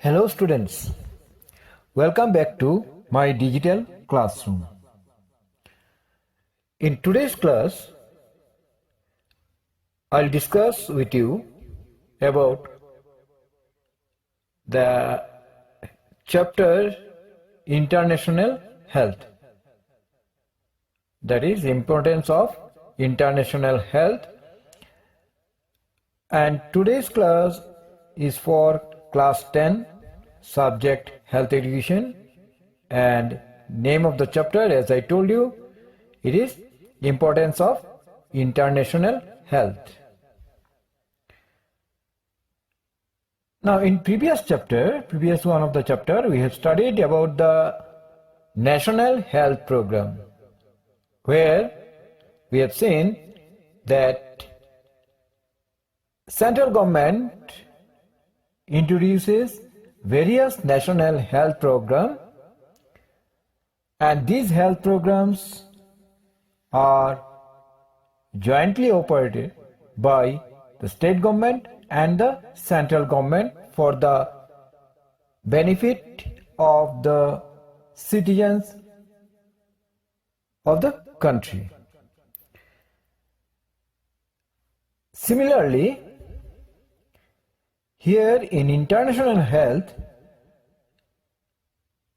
Hello students, welcome back to my digital classroom. In today's class, I'll discuss with you about the chapter International Health. That is importance of international health. And today's class is for class 10 subject health education, and name of the chapter, as I told you, it is importance of international health. Now in previous one of the chapter, we have studied about the national health program, where we have seen that central government introduces various national health programs, and these health programs are jointly operated by the state government and the central government for the benefit of the citizens of the country. Similarly, here in international health,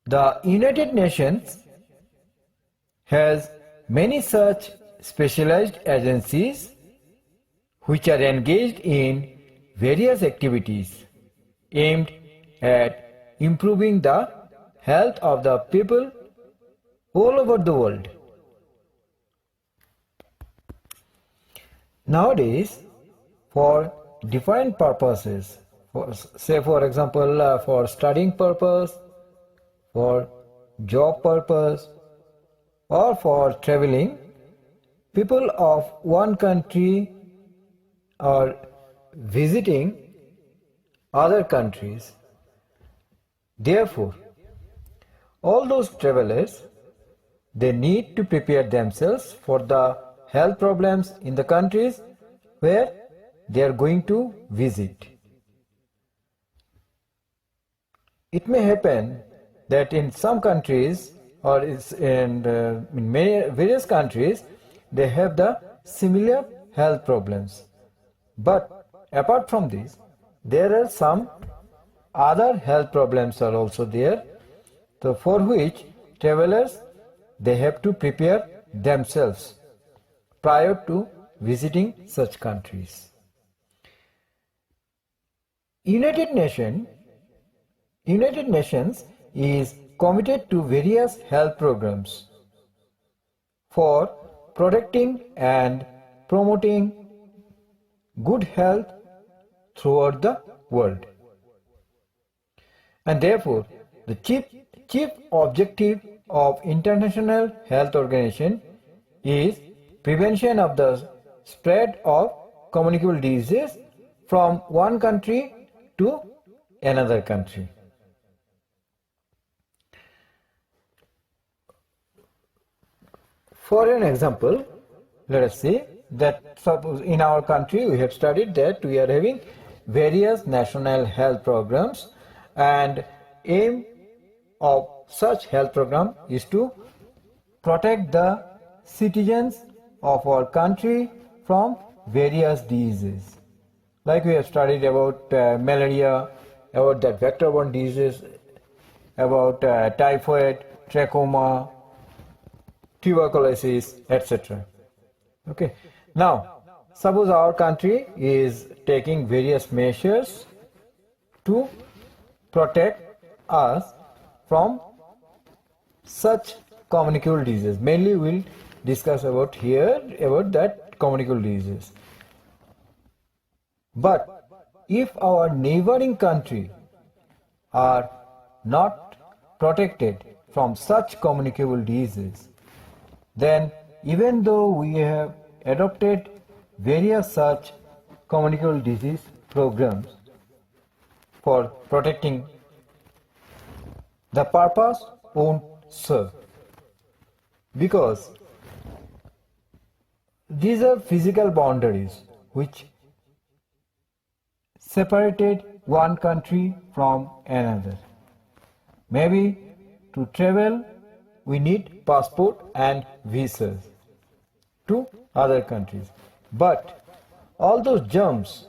the United Nations has many such specialized agencies which are engaged in various activities aimed at improving the health of the people all over the world. Nowadays, for different purposes, for example, for studying purpose, for job purpose, or for traveling, people of one country are visiting other countries. Therefore, all those travelers, they need to prepare themselves for the health problems in the countries where they are going to visit. It may happen that in some countries or in various countries, they have the similar health problems. But apart from this, there are some other health problems are also there, so for which travelers, they have to prepare themselves prior to visiting such countries. United Nations is committed to various health programs for protecting and promoting good health throughout the world. And therefore, the chief objective of International Health Organization is prevention of the spread of communicable diseases from one country to another country. For an example, let us say that suppose in our country we have studied that we are having various national health programs, and aim of such health program is to protect the citizens of our country from various diseases. Like we have studied about malaria, about that vector-borne diseases, about typhoid, trachoma, tuberculosis, etc. Okay. Now, suppose our country is taking various measures to protect us from such communicable diseases. Mainly we'll discuss about that communicable diseases. But if our neighboring country are not protected from such communicable diseases, then even though we have adopted various such communicable disease programs for protecting, the purpose won't serve, because these are physical boundaries which separated one country from another. Maybe to travel we need passport and visas to other countries. But all those germs,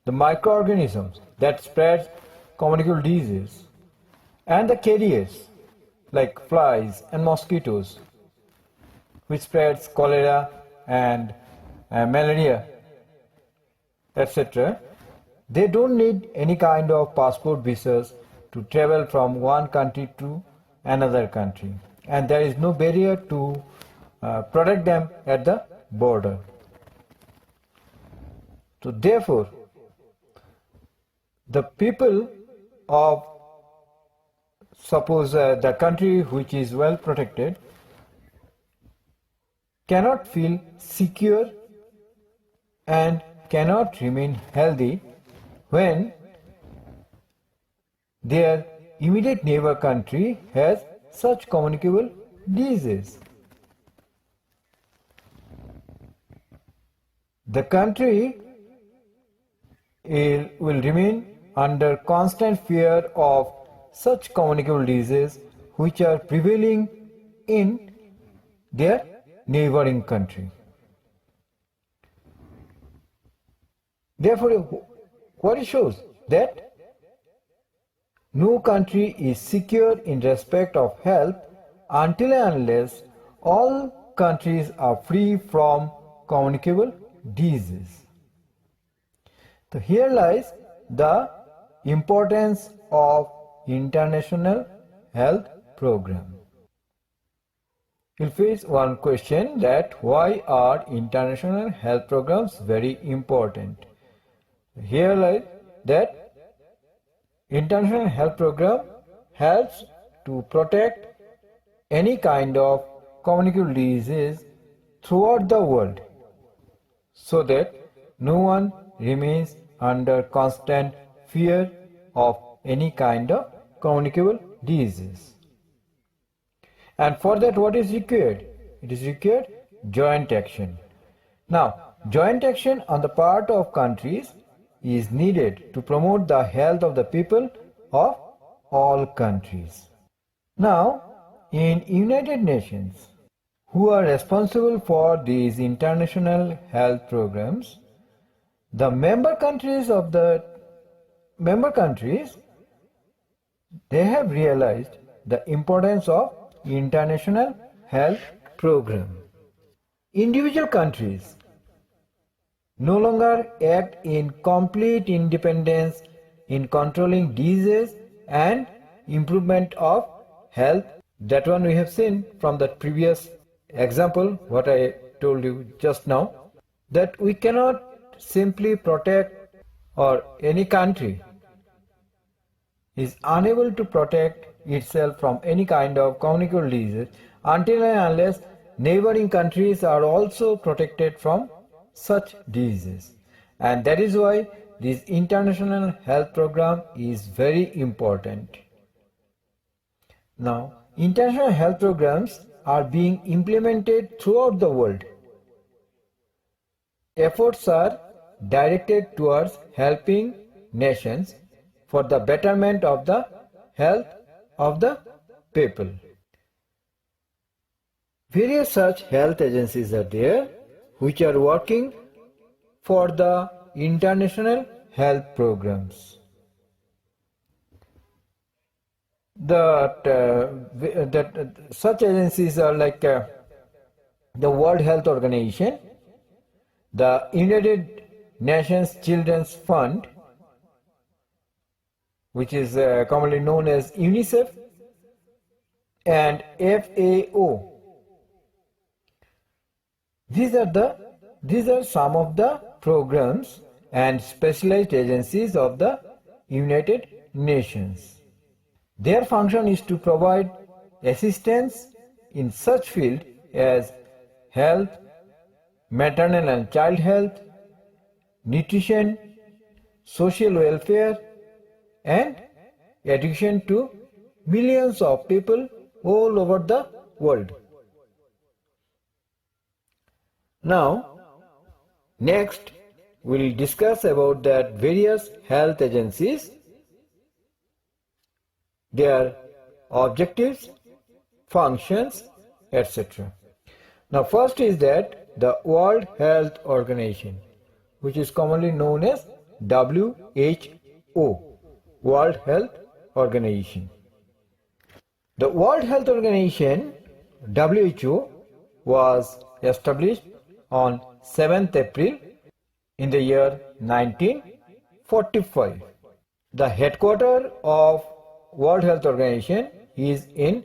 the microorganisms that spread communicable diseases, and the carriers like flies and mosquitoes, which spreads cholera and malaria, etc., they don't need any kind of passport visas to travel from one country to another country, and there is no barrier to protect them at the border. So therefore, the people of, suppose the country which is well protected, cannot feel secure and cannot remain healthy when their immediate neighbor country has such communicable diseases. The country will remain under constant fear of such communicable diseases which are prevailing in their neighboring country. Therefore, what it shows that no country is secure in respect of health until and unless all countries are free from communicable disease. So here lies the importance of international health program. You'll face one question, that why are international health programs very important? Here lies that international health program helps to protect any kind of communicable disease throughout the world, so that no one remains under constant fear of any kind of communicable disease. And for that, what is required? It is required joint action. Now, joint action on the part of countries is needed to promote the health of the people of all countries. Now, in United Nations, who are responsible for these international health programs, the member countries, they have realized the importance of international health program. Individual countries no longer act in complete independence in controlling disease and improvement of health. That one we have seen from the previous example, what I told you just now, that we cannot simply protect, or any country is unable to protect itself from any kind of communicable disease until and unless neighboring countries are also protected from such diseases. And that is why this international health program is very important. Now, international health programs are being implemented throughout the world. Efforts are directed towards helping nations for the betterment of the health of the people. Various such health agencies are there which are working for the international health programs. Such agencies are like the World Health Organization, the United Nations Children's Fund, which is commonly known as Unicef, and FAO. These are some of the programs and specialized agencies of the United Nations. Their function is to provide assistance in such fields as health, maternal and child health, nutrition, social welfare, and education to millions of people all over the world. Now, next, we'll discuss about that various health agencies, their objectives, functions, etc. Now first is that the World Health Organization, which is commonly known as WHO, World Health Organization. The World Health Organization, WHO, was established on 7th April in the year 1945. The headquarters of World Health Organization is in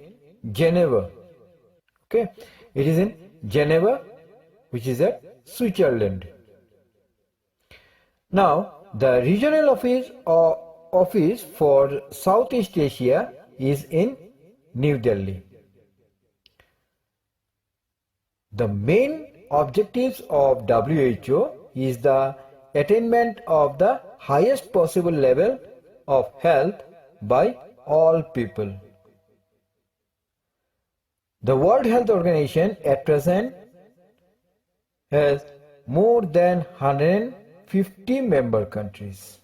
Geneva. Okay, it is in Geneva, which is at Switzerland. Now, the regional office for Southeast Asia is in New Delhi. The main objectives of WHO is the attainment of the highest possible level of health by all people. The World Health Organization at present has more than 150 member countries.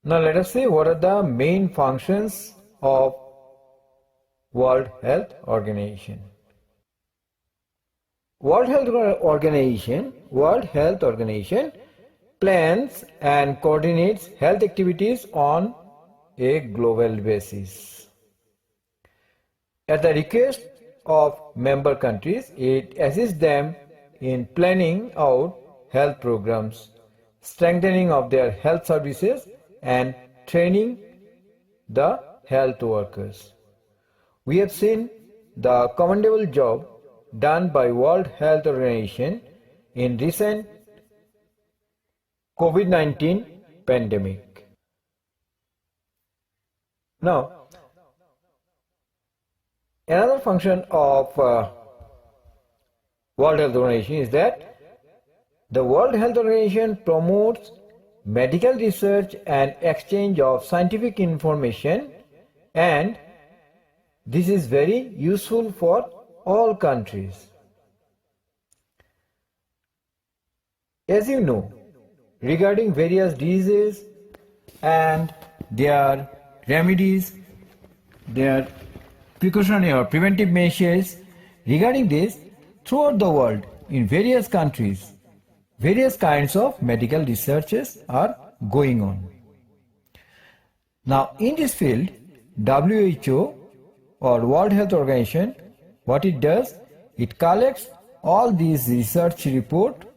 Now let us see what are the main functions of World Health Organization. World Health Organization plans and coordinates health activities on a global basis. At the request of member countries, it assists them in planning out health programs, strengthening of their health services, and training the health workers. We have seen the commendable job done by World Health Organization in recent COVID-19 pandemic. Now, another function of World Health Organization is that the World Health Organization promotes medical research and exchange of scientific information, and this is very useful for all countries. As you know, regarding various diseases and their remedies, their precautionary or preventive measures, regarding this, throughout the world, in various countries, various kinds of medical researches are going on. Now, in this field, WHO or World Health Organization, what it does, it collects all these research reports,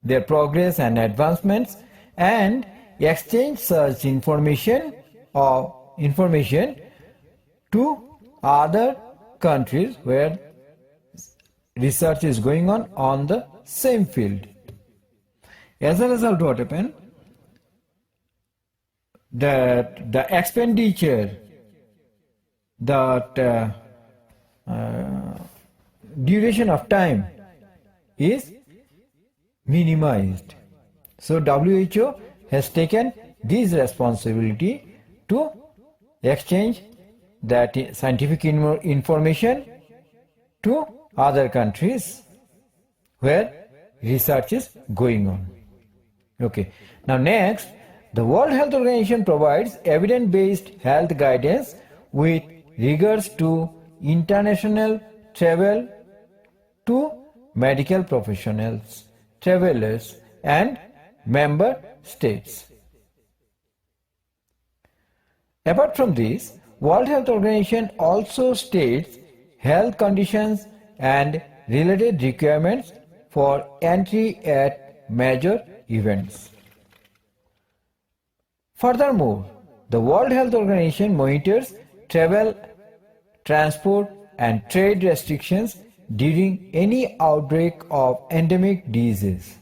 their progress and advancements, and exchange such information to other countries where research is going on the same field. As a result, what happened? That the expenditure, that duration of time is minimized. So WHO has taken this responsibility to exchange that scientific information to other countries where research is going on. Okay. Now next, the World Health Organization provides evidence-based health guidance with regards to international travel to medical professionals, travelers, and member states. Apart from this, World Health Organization also states health conditions and related requirements for entry at major events. Furthermore, the World Health Organization monitors travel, transport, and trade restrictions during any outbreak of endemic diseases.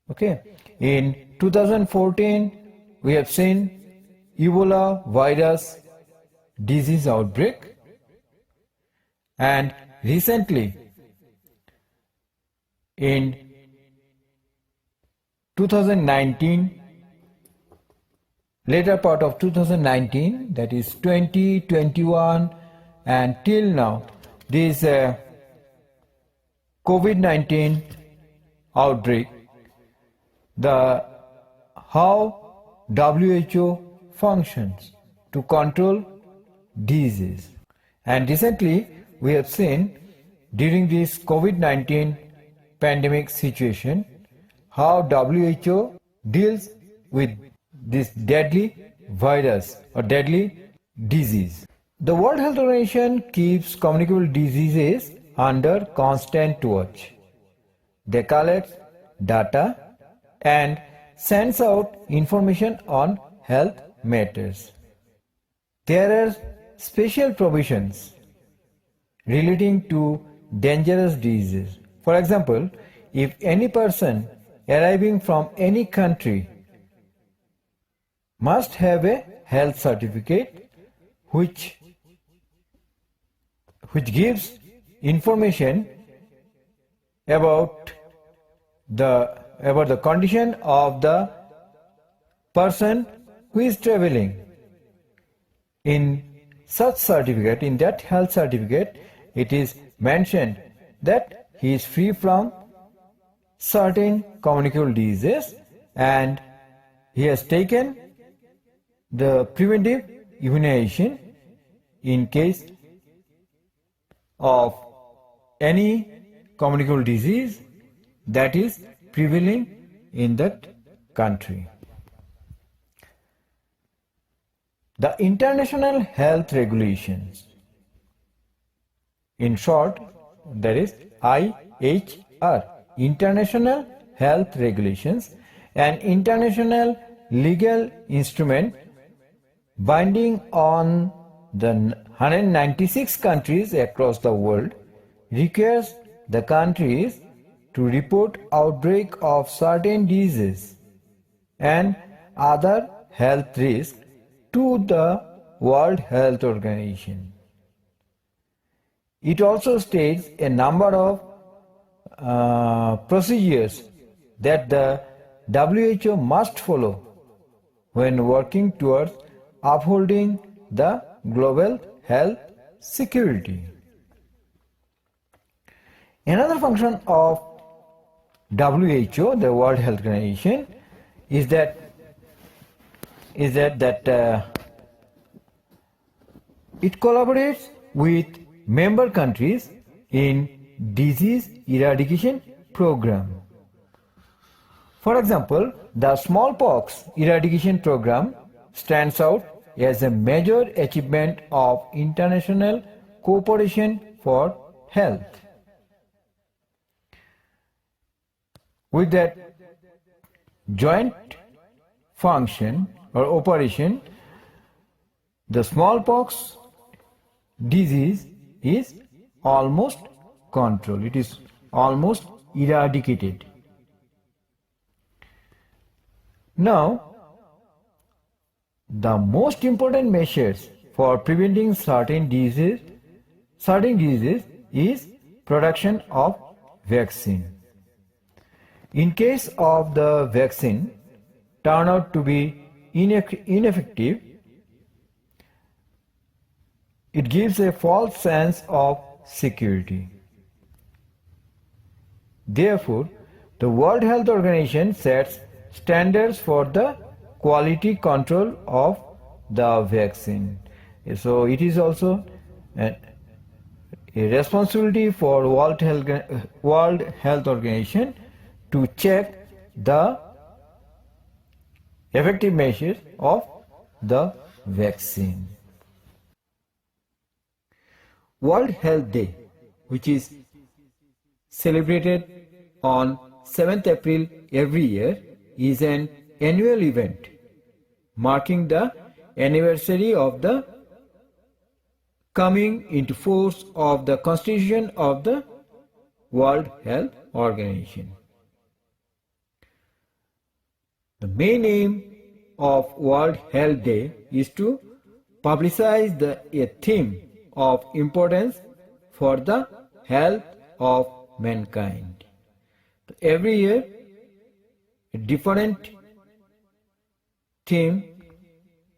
Okay, in 2014, we have seen Ebola virus disease outbreak, and recently in 2019, later part of 2019, that is 2021, and till now, this COVID-19 outbreak, the how WHO functions to control disease. And recently we have seen during this COVID-19 pandemic situation how WHO deals with this deadly virus or deadly disease. The World Health Organization keeps communicable diseases under constant watch. They collect data and sends out information on health matters. There are special provisions relating to dangerous diseases. For example, if any person arriving from any country must have a health certificate which gives information about the condition of the person who is traveling. In such certificate, in that health certificate, it is mentioned that he is free from certain communicable diseases and he has taken the preventive immunization in case of any communicable disease that is prevailing in that country. The international health regulations, in short, that is IHR, International Health Regulations, an international legal instrument binding on the 196 countries across the world, requires the countries to report outbreak of certain diseases and other health risks to the World Health Organization. It also states a number of procedures that the WHO must follow when working towards upholding the global health security. Another function of WHO, the World Health Organization, is that it collaborates with member countries in disease eradication program. For example, the smallpox eradication program stands out as a major achievement of international cooperation for health. With that joint function or operation, the smallpox disease is almost controlled. It is almost eradicated. Now, the most important measures for preventing certain diseases is production of vaccine. In case of the vaccine turn out to be ineffective, it gives a false sense of security. Therefore, the World Health Organization sets standards for the quality control of the vaccine. So it is also a responsibility for World Health Organization to check the effective measures of the vaccine. World Health Day, which is celebrated on 7th April every year, is an annual event marking the anniversary of the coming into force of the Constitution of the World Health Organization. The main aim of World Health Day is to publicize a theme of importance for the health of mankind. Every year, a different theme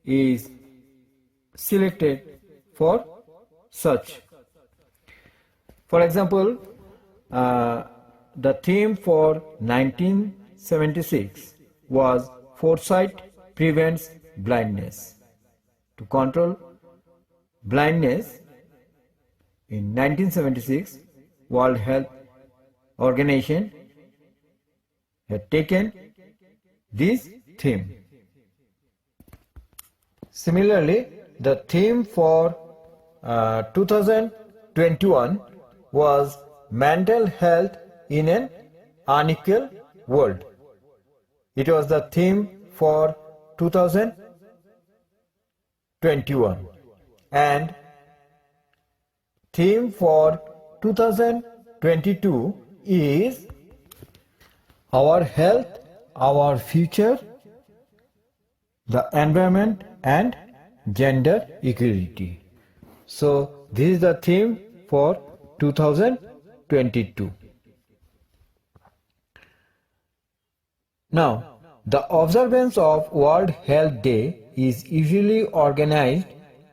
is selected for such. For example, the theme for 1976 was Foresight Prevents Blindness. To control blindness, in 1976, World Health Organization had taken this theme. Similarly, the theme for 2021 was Mental Health in an Unequal World. It was the theme for 2021, and theme for 2022 is Our Health, Our Future, the Environment and Gender Equality. So this is the theme for 2022. Now, the observance of World Health Day is usually organized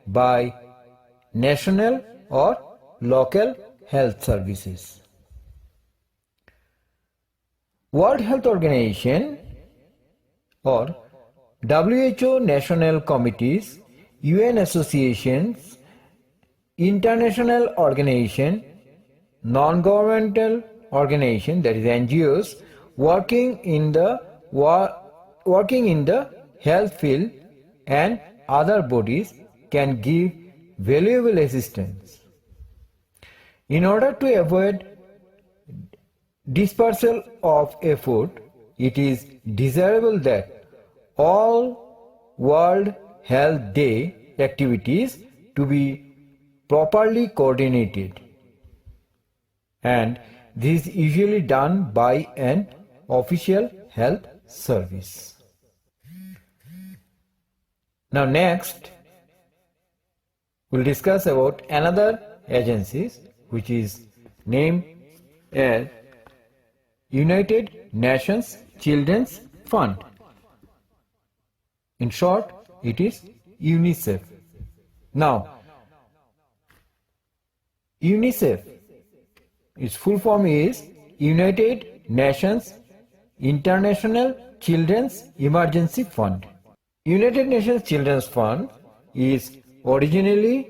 by national or local health services. World Health Organization or WHO national committees, UN associations, international organization, non-governmental organization, that is NGOs, working in the health field, and other bodies can give valuable assistance. In order to avoid dispersal of effort, it is desirable that all World Health Day activities to be properly coordinated, and this is usually done by an official health service. Now next, we'll discuss about another agencies which is named as United Nations Children's Fund. In short, it is Unicef. Now, Unicef, its full form is United Nations International Children's Emergency Fund. United Nations Children's Fund is originally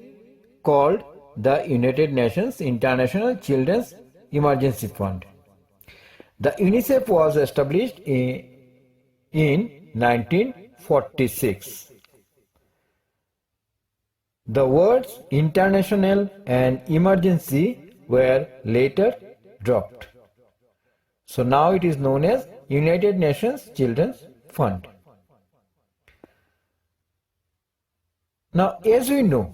called the United Nations International Children's Emergency Fund. The UNICEF was established in 1946. The words international and emergency were later dropped. So now it is known as United Nations Children's Fund. Now, as we know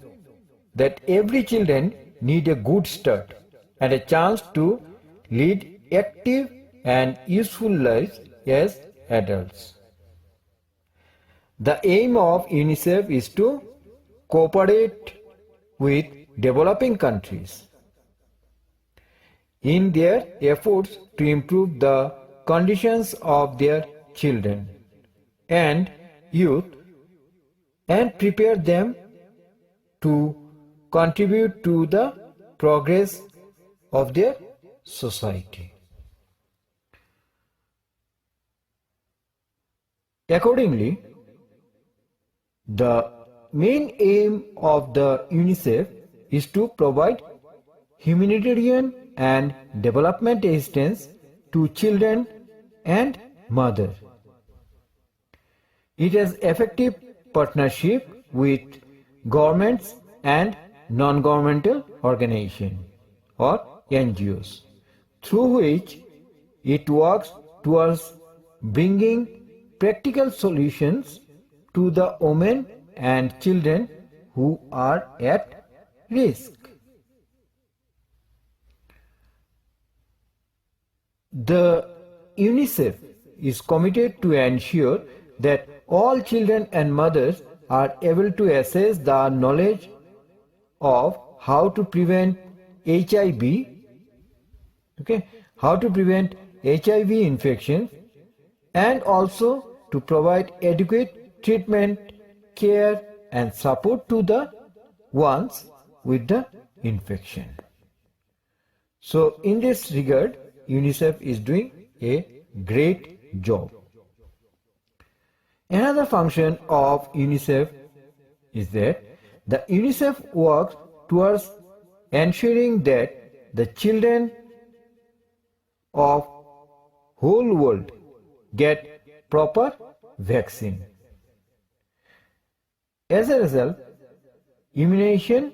that every children need a good start and a chance to lead active and useful lives as adults. The aim of UNICEF is to cooperate with developing countries in their efforts to improve the conditions of their children and youth and prepare them to contribute to the progress of their society. Accordingly, the main aim of the UNICEF is to provide humanitarian and development assistance to children and mothers. It has effective partnership with governments and non-governmental organizations or NGOs, through which it works towards bringing practical solutions to the women and children who are at risk. The UNICEF is committed to ensure that all children and mothers are able to access the knowledge of how to prevent HIV, how to prevent HIV infection, and also to provide adequate treatment, care and support to the ones with the infection. So in this regard, UNICEF is doing a great job. Another function of UNICEF is that the UNICEF works towards ensuring that the children of whole world get proper vaccine. As a result, immunization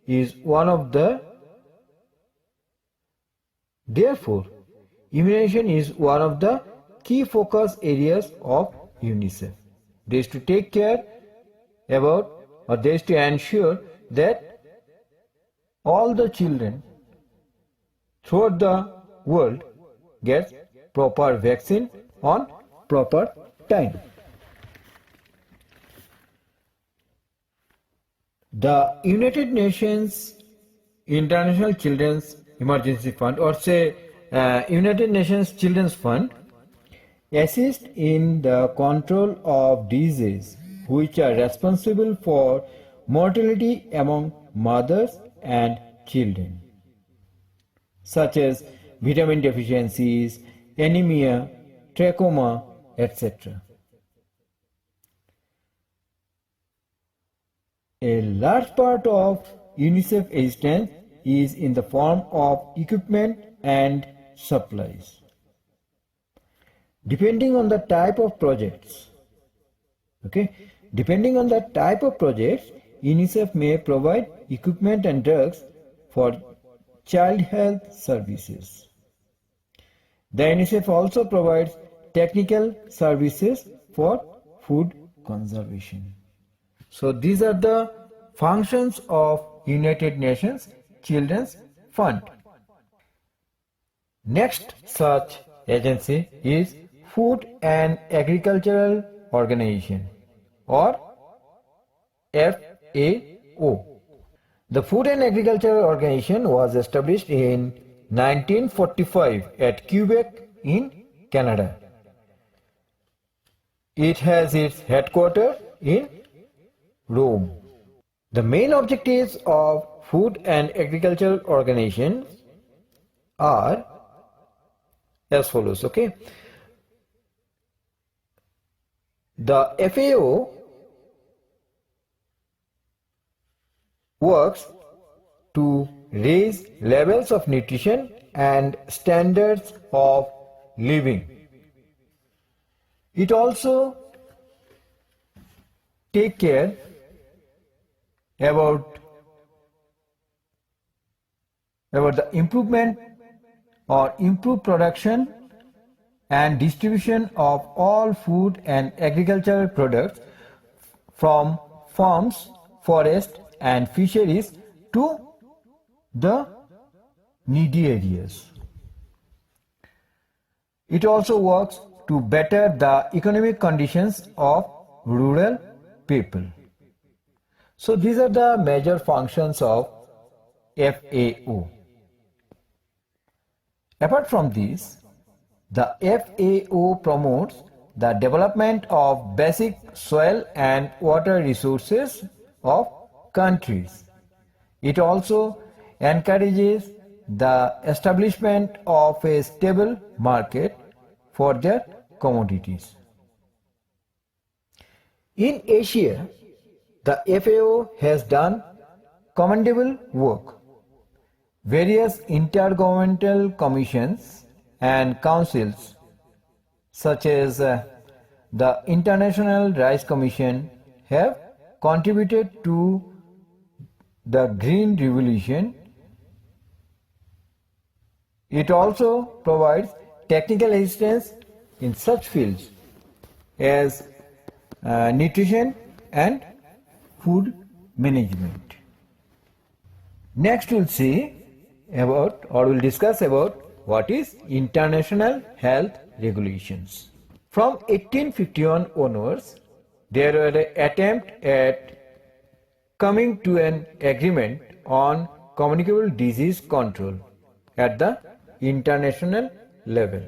is one of the key focus areas of UNICEF. They is to take care about, or they is to ensure that all the children throughout the world get proper vaccine on proper time. The United Nations International Children's Emergency Fund, or say United Nations Children's Fund, assists in the control of diseases which are responsible for mortality among mothers and children, such as vitamin deficiencies, anemia, trachoma, etc. A large part of UNICEF assistance is in the form of equipment and supplies. Depending on the type of projects, UNICEF may provide equipment and drugs for child health services. The UNICEF also provides technical services for food conservation. So these are the functions of United Nations Children's Fund. Next such agency is Food and Agricultural Organization, or FAO. The Food and Agricultural Organization was established in 1945 at Quebec in Canada. It has its headquarters in Rome. The main objectives of Food and Agricultural Organization are as follows. The FAO works to raise levels of nutrition and standards of living. It also takes care about the improvement or improved production and distribution of all food and agricultural products from farms, forests and fisheries to the needy areas. It also works to better the economic conditions of rural people. So these are the major functions of FAO. Apart from these, the FAO promotes the development of basic soil and water resources of countries. It also encourages the establishment of a stable market for their commodities. In Asia, the FAO has done commendable work. Various intergovernmental commissions and councils, such as the International Rice Commission, have contributed to the Green Revolution. It also provides technical assistance in such fields as nutrition and food management. Next we'll see about, or we'll discuss about, what is international health regulations. From 1851 onwards, there were an attempt at coming to an agreement on communicable disease control at the international level.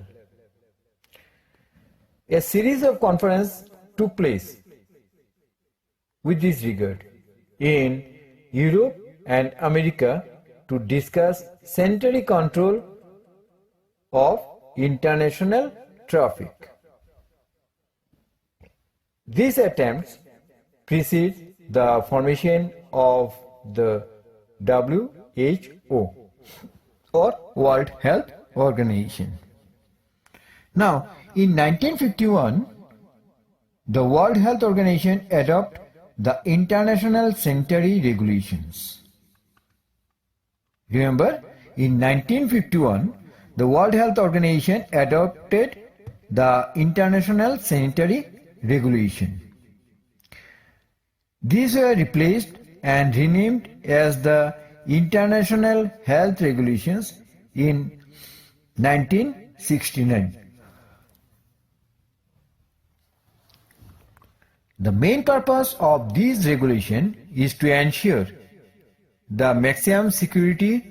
A series of conferences took place with this regard in Europe and America to discuss sanitary control of international traffic. These attempts precede the formation of the WHO or World Health Organization. Now, in 1951, the World Health Organization adopted the International Sanitary Regulations. Remember, in 1951, the World Health Organization adopted the International Sanitary Regulation. These were replaced and renamed as the International Health Regulations in 1969. The main purpose of these regulations is to ensure the maximum security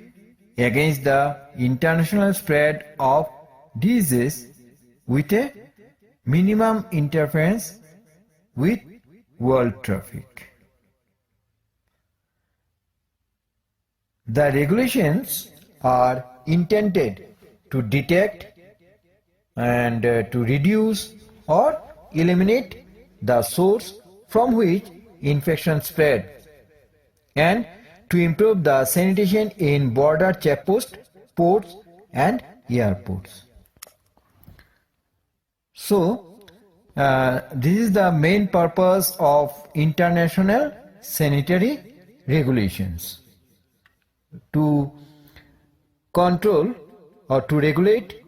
against the international spread of diseases with a minimum interference with world traffic. The regulations are intended to detect and to reduce or eliminate the source from which infection spread, and to improve the sanitation in border checkposts, ports and airports. So, this is the main purpose of international sanitary regulations, to control or to regulate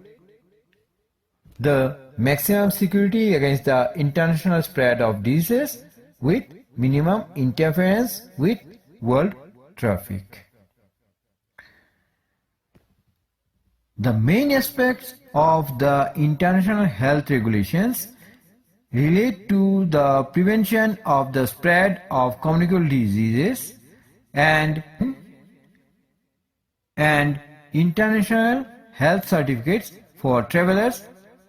the maximum security against the international spread of diseases with minimum interference with world traffic. The main aspects of the international health regulations relate to the prevention of the spread of communicable diseases and international health certificates for travelers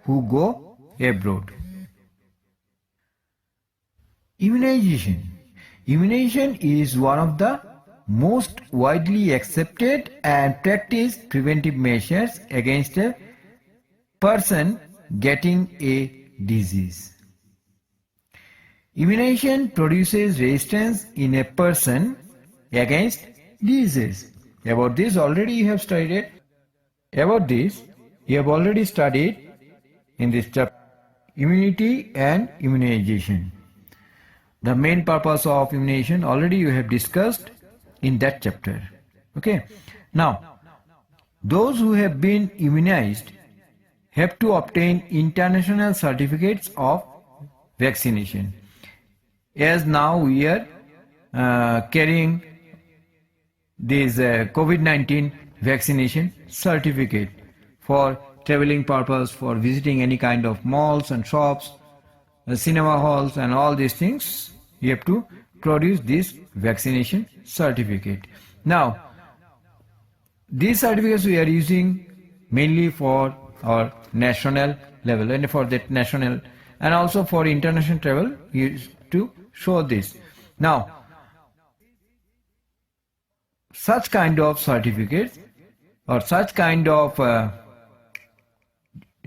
who go abroad. Immunization. Immunization is one of the most widely accepted and practiced preventive measures against a person getting a disease. Immunization produces resistance in a person against disease. About this already you have studied. About this you have already studied in this chapter, immunity and immunization. The main purpose of immunization already you have discussed in that chapter. Okay. Now, those who have been immunized have to obtain international certificates of vaccination. As now we are carrying this COVID-19 vaccination certificate for traveling purpose, for visiting any kind of malls and shops, cinema halls and all these things, you have to produce this vaccination certificate. Now, these certificates we are using mainly for our national level, and for that national and also for international travel is to show this. Now, such kind of certificates or such kind of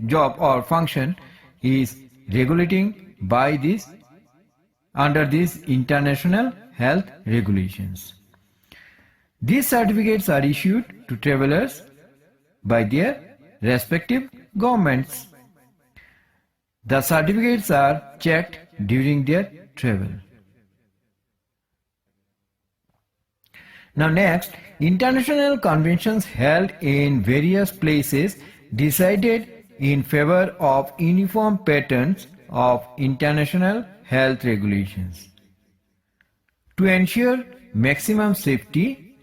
job or function is regulating by this under these international health regulations. These certificates are issued to travelers by their respective governments. The certificates are checked during their travel. Now next, international conventions held in various places decided in favor of uniform patterns of international health regulations to ensure maximum safety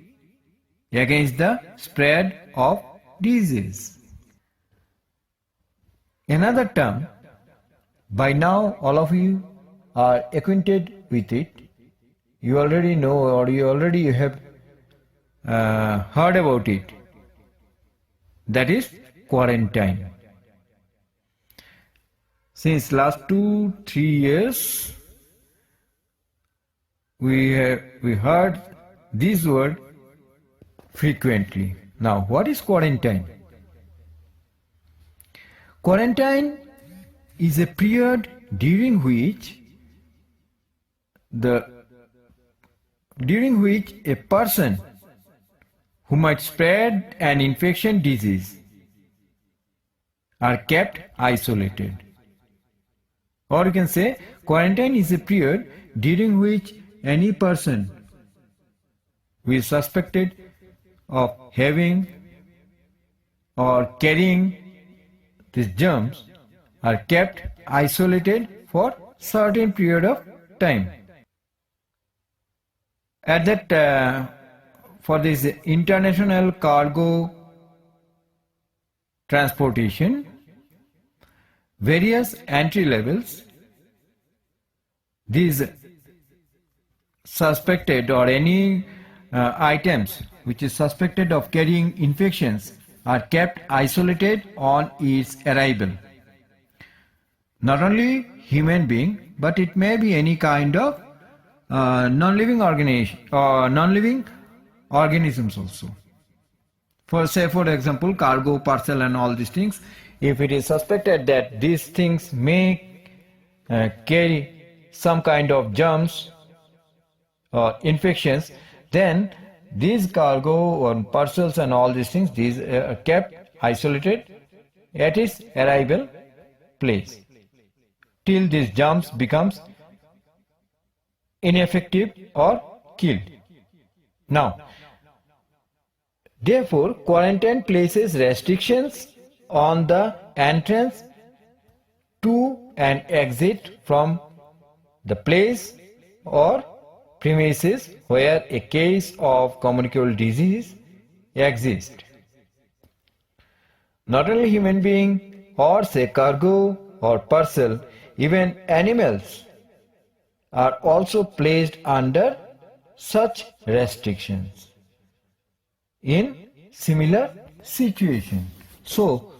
against the spread of disease. Another term, by now all of you are acquainted with it, you already know or you already have heard about it, that is quarantine. Since last 2-3 years, we heard this word frequently. Now, what is quarantine? Quarantine is a period during which a person who might spread an infection disease are kept isolated. Or you can say quarantine is a period during which any person who is suspected of having or carrying these germs are kept isolated for certain period of time. At that, for this international cargo transportation, various entry levels, these suspected or any items which is suspected of carrying infections are kept isolated on its arrival. Not only human being, but it may be any kind of non-living organism or non-living organisms also. For example, cargo, parcel and all these things, if it is suspected that these things may carry some kind of germs or infections, then these cargo or parcels and all these things, these are kept isolated at its arrival place till these germs becomes ineffective or killed. Now, therefore, quarantine places restrictions on the entrance to and exit from the place or premises where a case of communicable disease exists. Not only human being or say cargo or parcel, even animals are also placed under such restrictions in similar situation. So,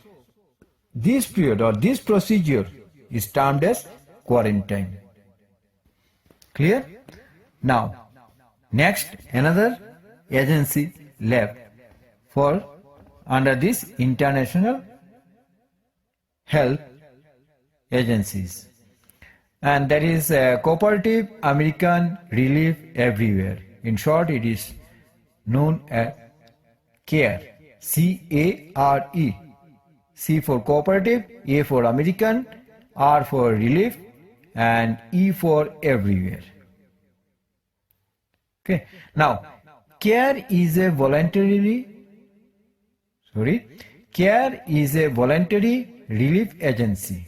this period or this procedure is termed as quarantine. Clear? Now, next another agency lab for under this international health agencies, and that is Cooperative American Relief Everywhere. In short, it is known as CARE. C-A-R-E. C for cooperative, A for American, R for relief, and E for everywhere. Okay. Now, CARE is a voluntary relief agency.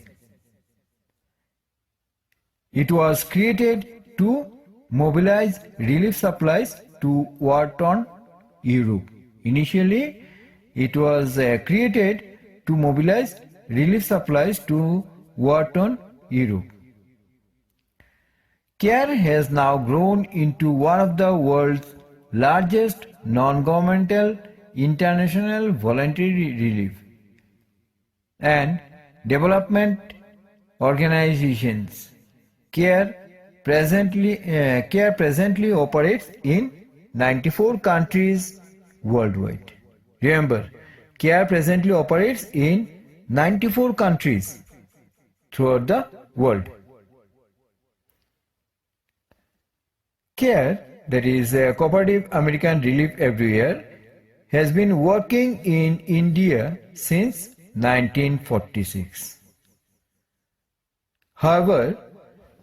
It was created to mobilize relief supplies to war-torn Europe. Initially, it was created to mobilize relief supplies to war-torn Europe. CARE has now grown into one of the world's largest non-governmental international voluntary relief and development organizations. CARE presently operates in 94 countries worldwide. Remember, CARE presently operates in 94 countries throughout the world. CARE, that is Cooperative American Relief Everywhere, has been working in India since 1946. However,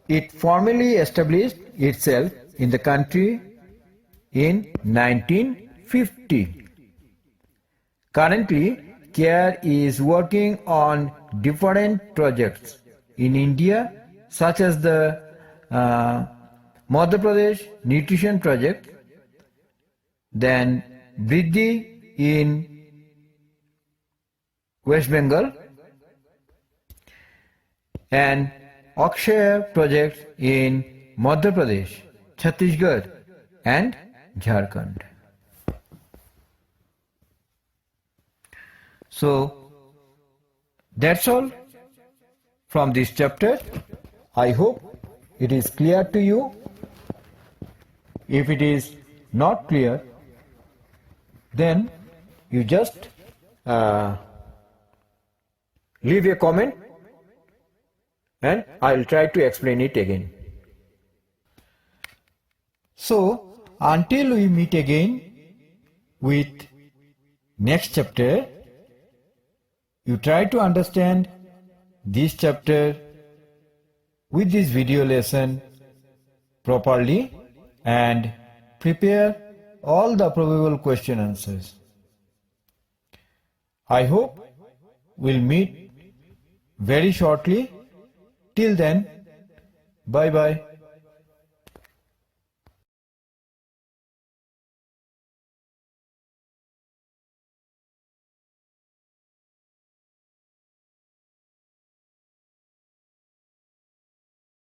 it formally established itself in the country in 1950. Currently, CARE is working on different projects in India, such as the Madhya Pradesh Nutrition Project, then Vriddhi in West Bengal, and Akshaya projects in Madhya Pradesh, Chhattisgarh, and Jharkhand. So, that's all from this chapter. I hope it is clear to you. If it is not clear, then you just leave a comment and I'll try to explain it again. So until we meet again with next chapter, you try to understand this chapter with this video lesson properly and prepare all the probable question answers. I hope we'll meet very shortly. Till then, bye bye.